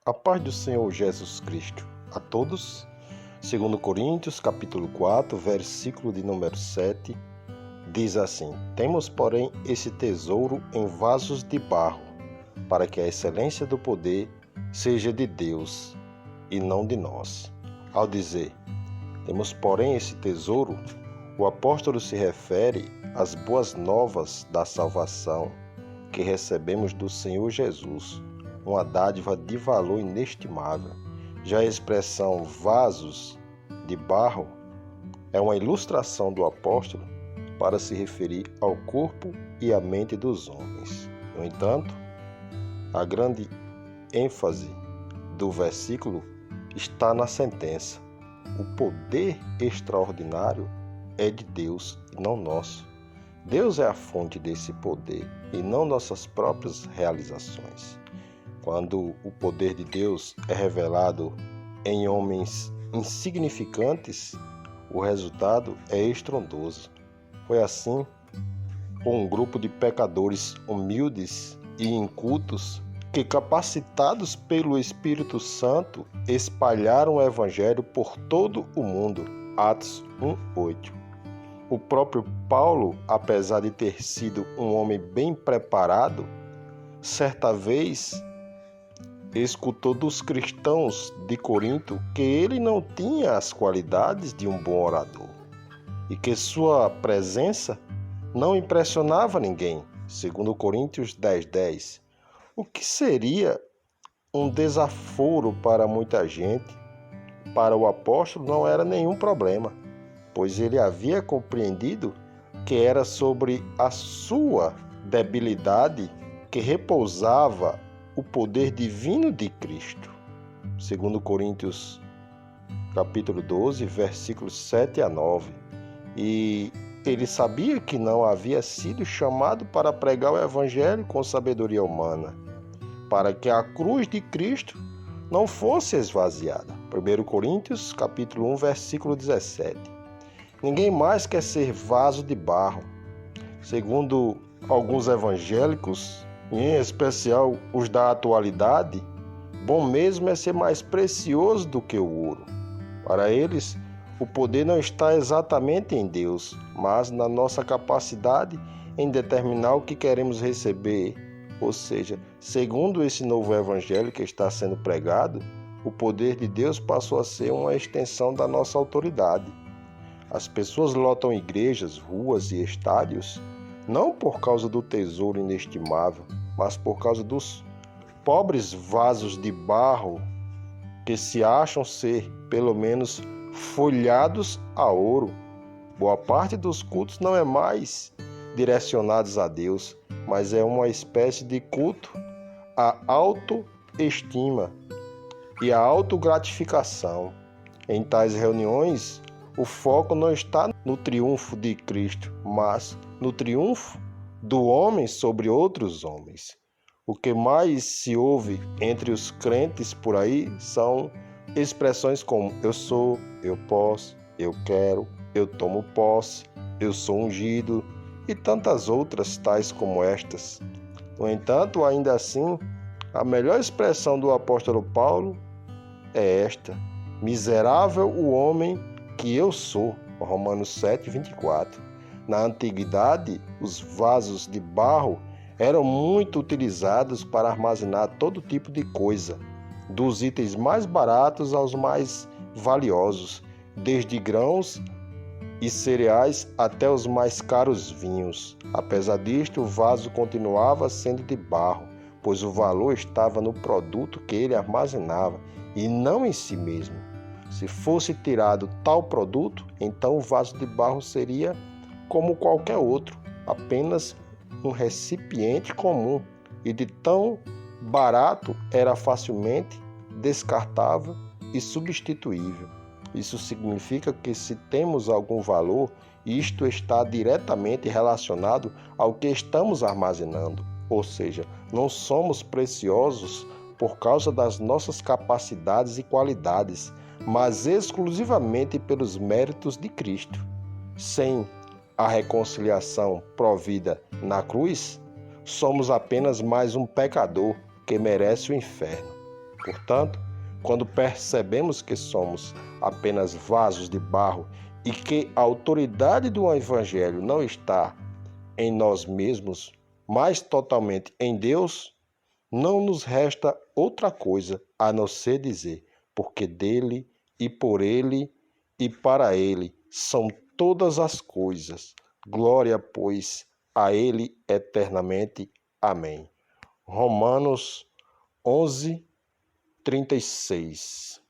A paz do Senhor Jesus Cristo a todos. 2 Coríntios, capítulo 4, versículo de número 7, diz assim: Temos, porém, esse tesouro em vasos de barro, para que a excelência do poder seja de Deus e não de nós. Ao dizer, temos, porém, esse tesouro, o apóstolo se refere às boas novas da salvação que recebemos do Senhor Jesus, uma dádiva de valor inestimável. Já a expressão vasos de barro é uma ilustração do apóstolo para se referir ao corpo e à mente dos homens. No entanto, a grande ênfase do versículo está na sentença. O poder extraordinário é de Deus e não nosso. Deus é a fonte desse poder e não nossas próprias realizações. Quando o poder de Deus é revelado em homens insignificantes, o resultado é estrondoso. Foi assim com um grupo de pecadores humildes e incultos que, capacitados pelo Espírito Santo, espalharam o Evangelho por todo o mundo. Atos 1:8. O próprio Paulo, apesar de ter sido um homem bem preparado, certa vez escutou dos cristãos de Corinto que ele não tinha as qualidades de um bom orador e que sua presença não impressionava ninguém. 2 Coríntios 10:10. O que seria um desaforo para muita gente, para o apóstolo não era nenhum problema, pois ele havia compreendido que era sobre a sua debilidade que repousava o poder divino de Cristo. 2 Coríntios capítulo 12, versículos 7 a 9. E ele sabia que não havia sido chamado para pregar o evangelho com sabedoria humana, para que a cruz de Cristo não fosse esvaziada. 1 Coríntios capítulo 1, versículo 17. Ninguém mais quer ser vaso de barro. Segundo alguns evangélicos, em especial os da atualidade, bom mesmo é ser mais precioso do que o ouro. Para eles, o poder não está exatamente em Deus, mas na nossa capacidade em determinar o que queremos receber. Ou seja, segundo esse novo evangelho que está sendo pregado, o poder de Deus passou a ser uma extensão da nossa autoridade. As pessoas lotam igrejas, ruas e estádios não por causa do tesouro inestimável, mas por causa dos pobres vasos de barro que se acham ser, pelo menos, folhados a ouro. Boa parte dos cultos não é mais direcionados a Deus, mas é uma espécie de culto à autoestima e à autogratificação. Em tais reuniões, o foco não está no triunfo de Cristo, mas no triunfo do homem sobre outros homens. O que mais se ouve entre os crentes por aí são expressões como eu sou, eu posso, eu quero, eu tomo posse, eu sou ungido e tantas outras tais como estas. No entanto, ainda assim, a melhor expressão do apóstolo Paulo é esta: miserável o homem que eu sou. Romanos 7:24. Na antiguidade, os vasos de barro eram muito utilizados para armazenar todo tipo de coisa, dos itens mais baratos aos mais valiosos, desde grãos e cereais até os mais caros vinhos. Apesar disto, o vaso continuava sendo de barro, pois o valor estava no produto que ele armazenava e não em si mesmo. Se fosse tirado tal produto, então o vaso de barro seria como qualquer outro, apenas um recipiente comum, e de tão barato era facilmente descartável e substituível. Isso significa que se temos algum valor, isto está diretamente relacionado ao que estamos armazenando, ou seja, não somos preciosos por causa das nossas capacidades e qualidades, mas exclusivamente pelos méritos de Cristo. Sem a reconciliação provida na cruz, somos apenas mais um pecador que merece o inferno. Portanto, quando percebemos que somos apenas vasos de barro e que a autoridade do Evangelho não está em nós mesmos, mas totalmente em Deus, não nos resta outra coisa a não ser dizer, porque dele e por ele e para ele são todas as coisas. Glória, pois, a ele eternamente. Amém. Romanos 11:36.